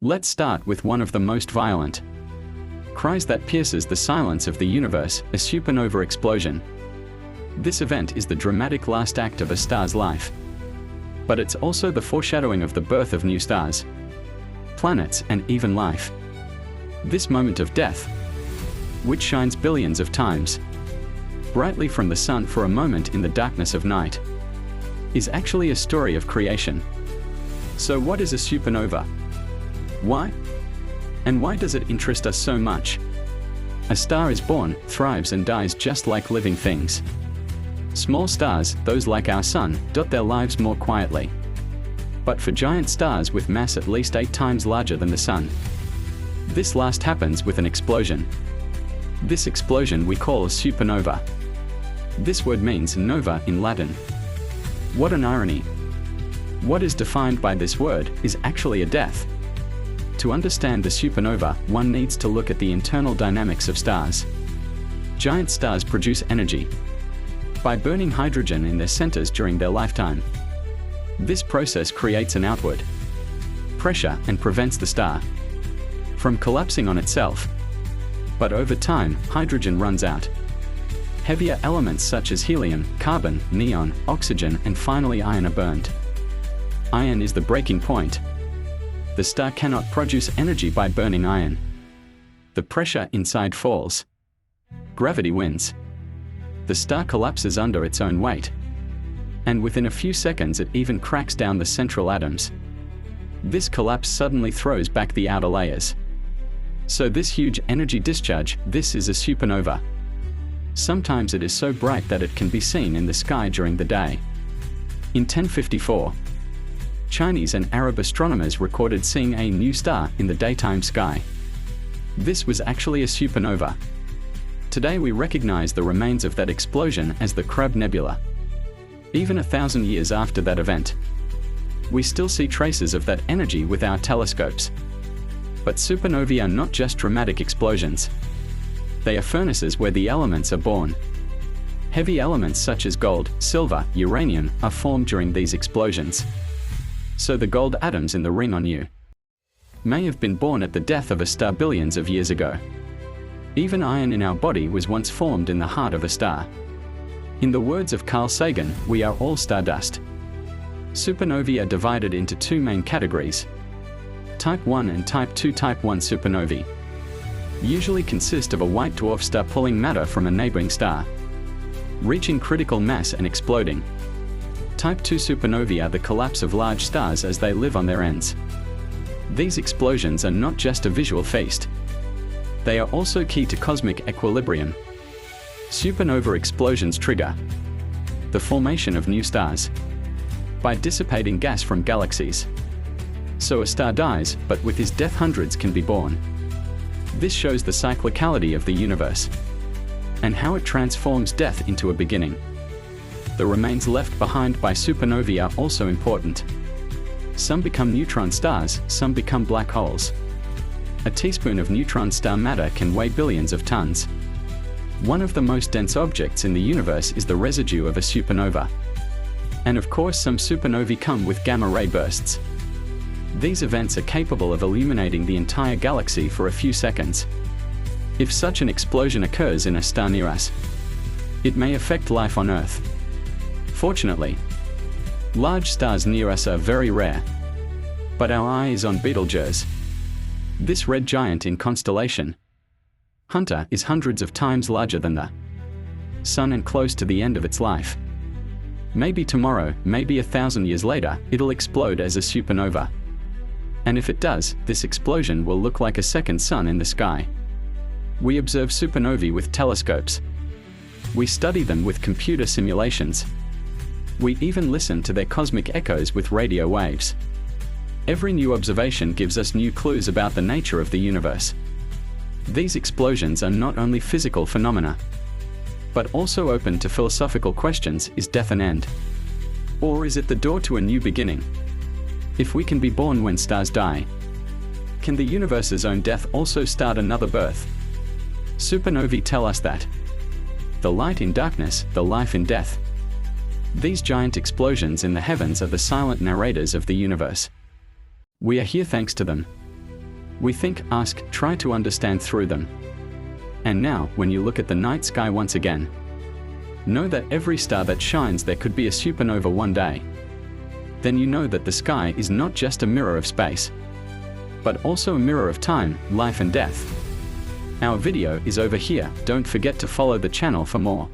Let's start with one of the most violent cries that pierces the silence of the universe, a supernova explosion. This event is the dramatic last act of a star's life. But it's also the foreshadowing of the birth of new stars, planets, and even life. This moment of death, which shines billions of times brightly from the sun for a moment in the darkness of night, is actually a story of creation. So what is a supernova? Why? And why does it interest us so much? A star is born, thrives, and dies just like living things. Small stars, those like our sun, dot their lives more quietly. But for giant stars with mass at least 8 times larger than the sun, this last happens with an explosion. This explosion we call a supernova. This word means nova in Latin. What an irony! What is defined by this word is actually a death. To understand the supernova, one needs to look at the internal dynamics of stars. Giant stars produce energy by burning hydrogen in their centers during their lifetime. This process creates an outward pressure and prevents the star from collapsing on itself. But over time, hydrogen runs out. Heavier elements such as helium, carbon, neon, oxygen, and finally iron are burned. Iron is the breaking point. The star cannot produce energy by burning iron. The pressure inside falls. Gravity wins. The star collapses under its own weight. And within a few seconds it even cracks down the central atoms. This collapse suddenly throws back the outer layers. So this huge energy discharge, this is a supernova. Sometimes it is so bright that it can be seen in the sky during the day. In 1054, Chinese and Arab astronomers recorded seeing a new star in the daytime sky. This was actually a supernova. Today we recognize the remains of that explosion as the Crab Nebula. Even 1,000 years after that event, we still see traces of that energy with our telescopes. But supernovae are not just dramatic explosions. They are furnaces where the elements are born. Heavy elements such as gold, silver, uranium are formed during these explosions. So the gold atoms in the ring on you may have been born at the death of a star billions of years ago. Even iron in our body was once formed in the heart of a star. In the words of Carl Sagan, we are all stardust. Supernovae are divided into 2 main categories: Type 1 and Type 2. Type 1 supernovae usually consist of a white dwarf star pulling matter from a neighboring star, reaching critical mass and exploding. Type 2 supernovae are the collapse of large stars as they live on their ends. These explosions are not just a visual feast. They are also key to cosmic equilibrium. Supernova explosions trigger the formation of new stars by dissipating gas from galaxies. So a star dies, but with his death hundreds can be born. This shows the cyclicality of the universe and how it transforms death into a beginning. The remains left behind by supernovae are also important. Some become neutron stars, some become black holes. A teaspoon of neutron star matter can weigh billions of tons. One of the most dense objects in the universe is the residue of a supernova. And of course, some supernovae come with gamma-ray bursts. These events are capable of illuminating the entire galaxy for a few seconds. If such an explosion occurs in a star near us, it may affect life on Earth. Fortunately, large stars near us are very rare. But our eye is on Betelgeuse. This red giant in constellation Hunter is hundreds of times larger than the Sun and close to the end of its life. Maybe tomorrow, maybe 1,000 years later, it'll explode as a supernova. And if it does, this explosion will look like a second sun in the sky. We observe supernovae with telescopes. We study them with computer simulations. We even listen to their cosmic echoes with radio waves. Every new observation gives us new clues about the nature of the universe. These explosions are not only physical phenomena, but also open to philosophical questions: is death an end? Or is it the door to a new beginning? If we can be born when stars die, can the universe's own death also start another birth? Supernovae tell us that. The light in darkness, the life in death. These giant explosions in the heavens are the silent narrators of the universe. We are here thanks to them. We think, ask, try to understand through them. And now, when you look at the night sky once again, know that every star that shines there could be a supernova one day. Then you know that the sky is not just a mirror of space, but also a mirror of time, life and death. Our video is over here. Don't forget to follow the channel for more.